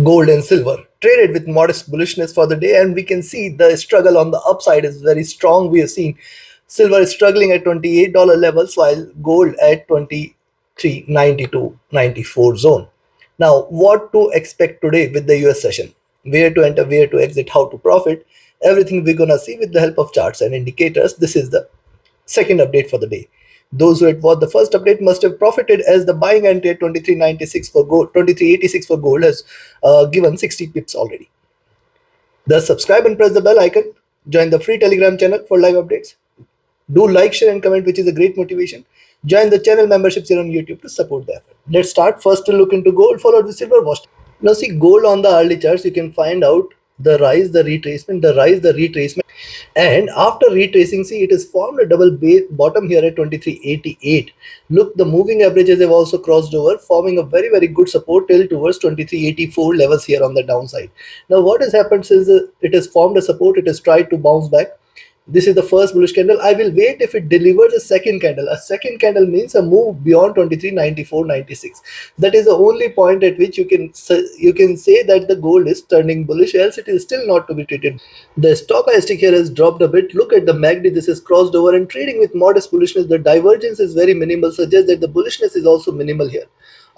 Gold and silver traded with modest bullishness for the day, and we can see the struggle on the upside is very strong. We have seen silver is struggling at $28 levels while gold at 23.92.94 zone. Now, what to expect today with the US session? Where to enter, where to exit, how to profit, everything we're gonna see with the help of charts and indicators. This is the second update for the day. Those who had bought the first update must have profited, as the buying entry at 23.96 for gold, 23.86 for gold has given 60 pips already. Thus, subscribe and press the bell icon. Join the free Telegram channel for live updates. Do like, share, and comment, which is a great motivation. Join the channel memberships here on YouTube to support the effort. Let's start first to look into gold, followed with silver. Watch. Now, see gold on the early charts, you can find out the rise, the retracement, the rise, the retracement. And after retracing, see it has formed a double bottom here at 23.88. Look, the moving averages have also crossed over, forming a very, very good support till towards 23.84 levels here on the downside. Now, what has happened since it has formed a support, it has tried to bounce back. This is the first bullish candle. I will wait if it delivers a second candle. A second candle means a move beyond 23.94.96. That is the only point at which you can say that the gold is turning bullish, else it is still not to be treated. The stochastic here has dropped a bit. Look at the MACD. This is crossed over and trading with modest bullishness. The divergence is very minimal, suggests that the bullishness is also minimal here.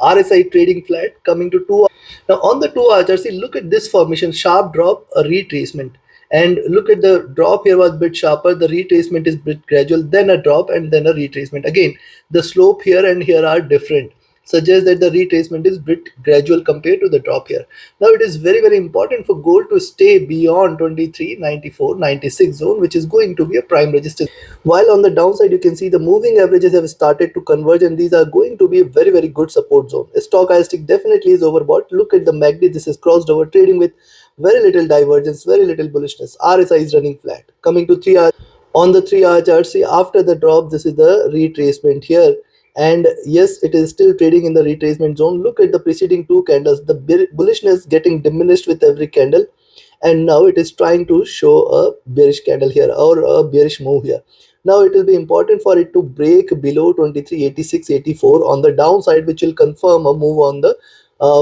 RSI trading flat coming to 2. Now on the 2 hour chart, see look at this formation, sharp drop, a retracement. And look at the drop here was a bit sharper, the retracement is a bit gradual, then a drop and then a retracement. Again, the slope here and here are different, suggests that the retracement is bit gradual compared to the drop here. Now it is very, very important for gold to stay beyond 23.94.96 zone, which is going to be a prime resistance. While on the downside, you can see the moving averages have started to converge, and these are going to be a very, very good support zone. A stochastic definitely is overbought. Look at the MACD. This is crossed over, trading with very little divergence, very little bullishness. RSI is running flat. Coming to 3 hour, on the 3 hour chart, see after the drop, this is the retracement here. And yes, it is still trading in the retracement zone. Look at the preceding two candles, the bullishness getting diminished with every candle, and now it is trying to show a bearish candle here or a bearish move here. Now it will be important for it to break below 23.86.84 on the downside, which will confirm a move on the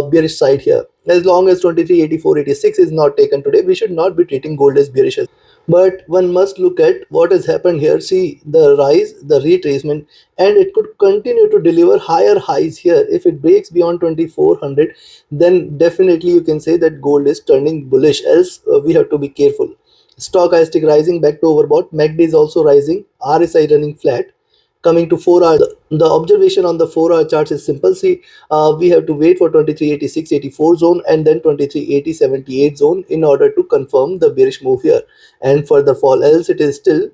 bearish side here. As long as 23.84.86 is not taken today, we should not be treating gold as bearish. But one must look at what has happened here. See the rise, the retracement, and it could continue to deliver higher highs here. If it breaks beyond 2400, then definitely you can say that gold is turning bullish, else we have to be careful. Stochastic rising back to overbought. MACD is also rising. RSI running flat. Coming to 4 hour, the observation on the 4 hour charts is simple. See, we have to wait for 23.86.84 zone and then 23.80.78 zone in order to confirm the bearish move here and further fall, else it is still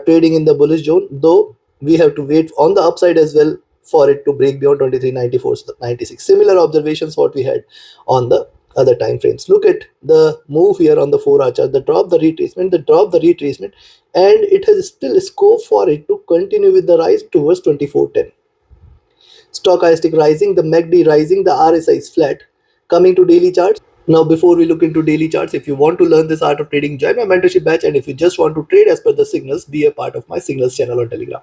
trading in the bullish zone, though we have to wait on the upside as well for it to break beyond 23.94.96. Similar observations what we had on the other time frames. Look at the move here on the 4 hour chart, the drop, the retracement, the drop, the retracement, and it has still scope for it to continue with the rise towards 2410. Stochastic rising, the MACD rising, the RSI is flat. Coming to daily charts. Now, before we look into daily charts, if you want to learn this art of trading, join my mentorship batch. And if you just want to trade as per the signals, be a part of my signals channel on Telegram.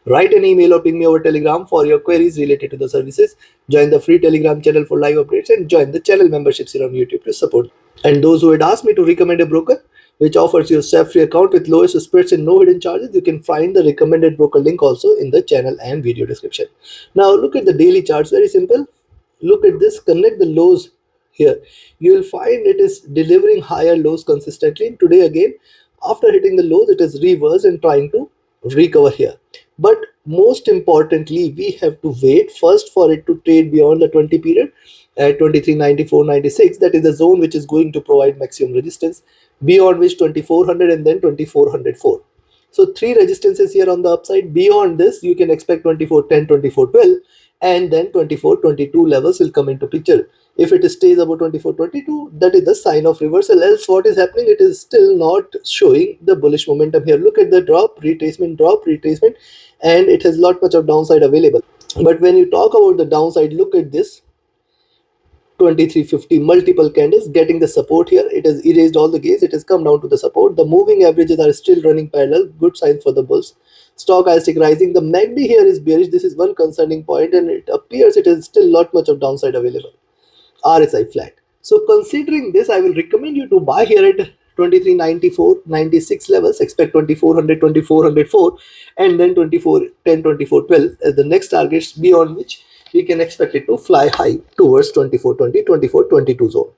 Write an email or ping me over Telegram for your queries related to the services. Join the free Telegram channel for live updates and join the channel memberships here on YouTube to support. And those who had asked me to recommend a broker which offers you a SAP-free account with lowest spreads and no hidden charges, you can find the recommended broker link also in the channel and video description. Now look at the daily charts, very simple. Look at this, connect the lows here. You will find it is delivering higher lows consistently. And today again, after hitting the lows, it is reversed and trying to recover here. But most importantly, we have to wait first for it to trade beyond the 20 period at 23.94.96. That is the zone which is going to provide maximum resistance, beyond which 2400 and then 2404. So three resistances here on the upside. Beyond this, you can expect 2410, 2412, and then 2422 levels will come into picture. If it stays above 2422, that is the sign of reversal. Else what is happening, it is still not showing the bullish momentum here. Look at the drop, retracement, and it has lot much of downside available. But when you talk about the downside, look at this 2350, multiple candles getting the support here. It has erased all the gains, it has come down to the support. The moving averages are still running parallel, good sign for the bulls. Stochastic rising, the MACD here is bearish. This is one concerning point, and it appears it is still lot much of downside available. RSI flat. So considering this, I will recommend you to buy here at 2394.96 levels. Expect 2400, 2404, and then 2410, 2412 as the next targets, beyond which we can expect it to fly high towards 2420, 2422 zone.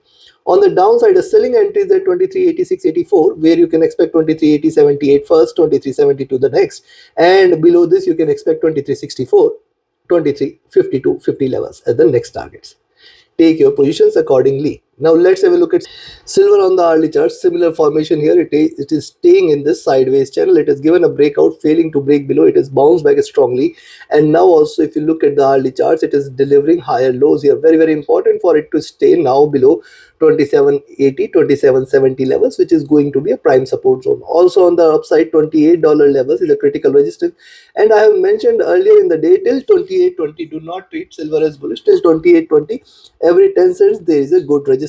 On the downside, a selling entry is at 2386.84, where you can expect 2380.78 first, 2372 the next, and below this you can expect 2364, 2352.50 levels as the next targets. Take your positions accordingly. Now let's have a look at silver on the hourly chart. Similar formation here. It is staying in this sideways channel. It has given a breakout, failing to break below. It has bounced back strongly. And now also, if you look at the hourly charts, it is delivering higher lows here. Very, very important for it to stay now below 2780, 2770 levels, which is going to be a prime support zone. Also on the upside, $28 levels is a critical resistance. And I have mentioned earlier in the day, till 2820, do not treat silver as bullish. Till 2820, every 10 cents there is a good resistance.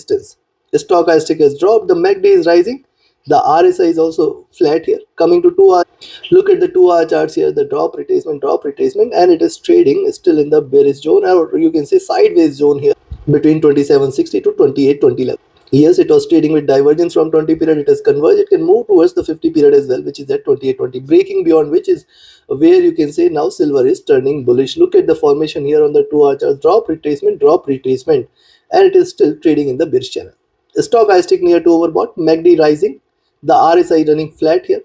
The stochastic has dropped, the MACD is rising, the RSI is also flat here. Coming to 2 hour, look at the 2 hour charts here, the drop retracement, and it is trading still in the bearish zone, or you can say sideways zone here, between 2760 to 2820 level. Yes, it was trading with divergence from 20 period. It has converged. It can move towards the 50 period as well, which is at 2820. Breaking beyond which is where you can say now silver is turning bullish. Look at the formation here on the 2 hour chart. Drop retracement, and it is still trading in the bearish channel. Stochastic near to overbought. MACD rising. The RSI running flat here.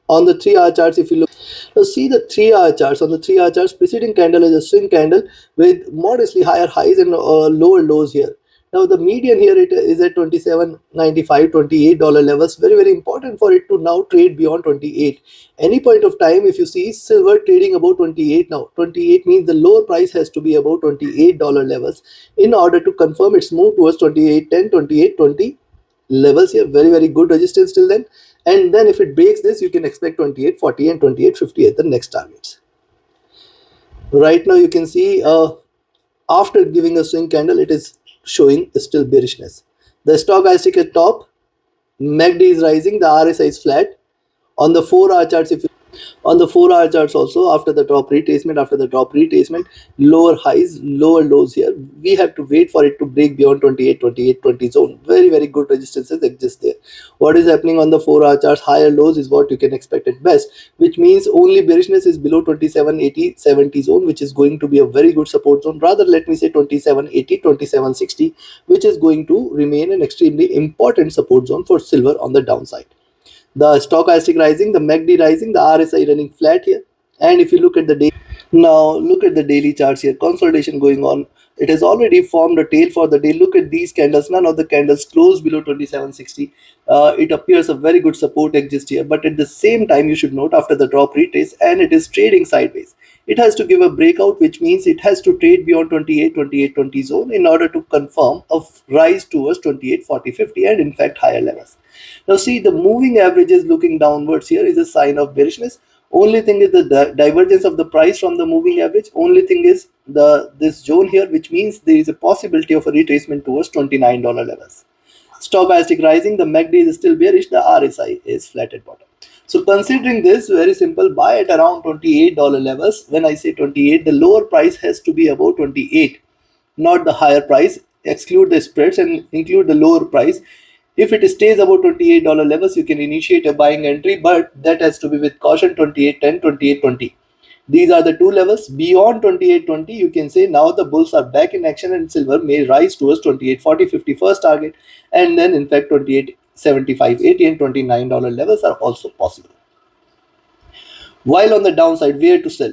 On the 3 hour charts, if you look, now see the 3 hour charts. On the 3 hour charts, preceding candle is a swing candle with modestly higher highs and lower lows here. Now the median here, it is at 27.95, $28 levels. Very, very important for it to now trade beyond 28. Any point of time, if you see silver trading above 28 now, 28 means the lower price has to be above $28 levels in order to confirm its move towards 28.10, 28.20 levels here. Very, very good resistance till then. And then if it breaks this, you can expect 28.40 and 28.50 at the next targets. Right now you can see after giving a swing candle, it is showing still bearishness. The stochastic at top, MACD is rising, the RSI is flat. On the 4 hour charts, if you on the 4 hour charts also, after the drop retracement, lower highs, lower lows here. We have to wait for it to break beyond 28.20 zone. Very, very good resistances exist there. What is happening on the 4 hour charts? Higher lows is what you can expect at best, which means only bearishness is below 27.80-70 zone, which is going to be a very good support zone. Rather, let me say 27.80, 27.60, which is going to remain an extremely important support zone for silver on the downside. The stochastic rising, the MACD rising, the RSI running flat here. And if you look at the day, now look at the daily charts here, consolidation going on. It has already formed a tail for the day. Look at these candles. None of the candles close below 2760. It appears a very good support exists here. But at the same time, you should note after the drop retrace, and it is trading sideways. It has to give a breakout, which means it has to trade beyond 28.20 zone in order to confirm a rise towards 28.40-50 and in fact higher levels. Now see, the moving averages looking downwards here is a sign of bearishness. Only thing is the divergence of the price from the moving average. Only thing is this zone here, which means there is a possibility of a retracement towards $29 levels. Stochastic rising, the MACD is still bearish, the RSI is flat at bottom. So considering this, very simple, buy at around $28 levels. When I say 28, the lower price has to be above 28, not the higher price. Exclude the spreads and include the lower price. If it stays above $28 levels, you can initiate a buying entry, but that has to be with caution. 28.10, 28.20. These are the two levels. Beyond 28.20, you can say now the bulls are back in action and silver may rise towards 28.40-50 first target, and then in fact 28.75-80 and $29 levels are also possible. While on the downside, where to sell?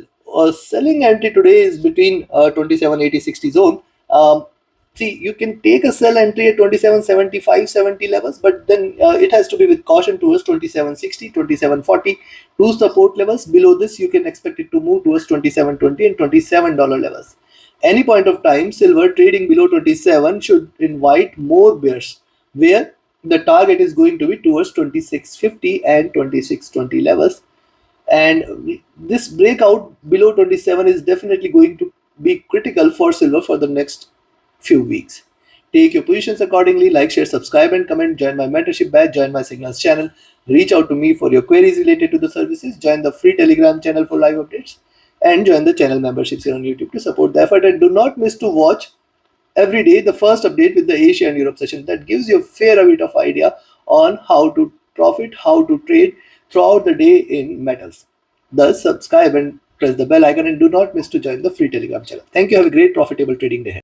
Selling entry today is between 27.80-60 zone. See, you can take a sell entry at 27.75-70 levels, but then it has to be with caution towards 27.60, 27.40, two support levels. Below this, you can expect it to move towards 27.20 and $27 levels. Any point of time, silver trading below 27 should invite more bears, where the target is going to be towards 26.50 and 26.20 levels. And this breakout below 27 is definitely going to be critical for silver for the next few weeks. Take your positions accordingly. Like, share, subscribe, and comment. Join my mentorship batch. Join my signals channel. Reach out to me for your queries related to the services. Join the free Telegram channel for live updates. And join the channel memberships here on YouTube to support the effort. And do not miss to watch every day the first update with the Asia and Europe session that gives you a fair bit of idea on how to profit, how to trade throughout the day in metals. Thus, subscribe and press the bell icon and do not miss to join the free Telegram channel. Thank you. Have a great profitable trading day.